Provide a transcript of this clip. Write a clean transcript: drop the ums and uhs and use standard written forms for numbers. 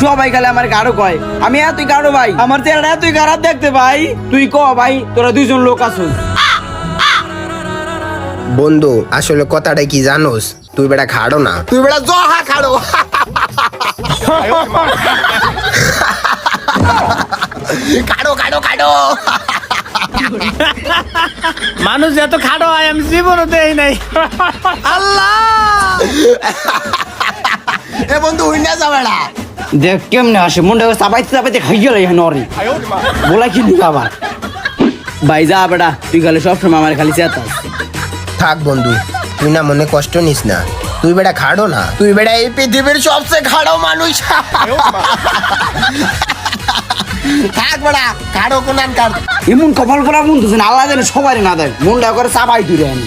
সবাই খালি আমার গাড়ো কয় আমি এতই গাড়ো ভাই, আমার চেহারা এতই খারাপ দেখতে ভাই। তুই ক ভাই, তোরা দুইজন লোক আছো। বন্ধু আসলে কথাটা কি জানোস, তুই বেটা খাড়ো না, তুই বেটা জহা খাড়ো। খাড়ো খাড়ো খাড়ো। মানুষ এত খাটো হয় আমি জীবনও দেই নাই। আল্লাহ এ বন্ধু উইনা যা বেটা। দেখ কেমনে আসে, মনটা চাপাইতে চাপাইতে খাই গেল এখানে অরে বলা কি দিবা আবার। ভাই যা বেটা, তুই খালি সবসময় আমার খালি চেতাস। থাক বন্ধু, তুই না মনে কষ্ট নিস না, তুই বেটা খাড়ো না, তুই বেটা এই পৃথিবীর সবচেয়ে খাড়ো মানুষ। থাক বেটা খাড়ো কোনান কার। এমন কপাল করা মন তুই আল্লাহ জানে সবাই না দেয়, মনটা করে চাপাই তুই আমি।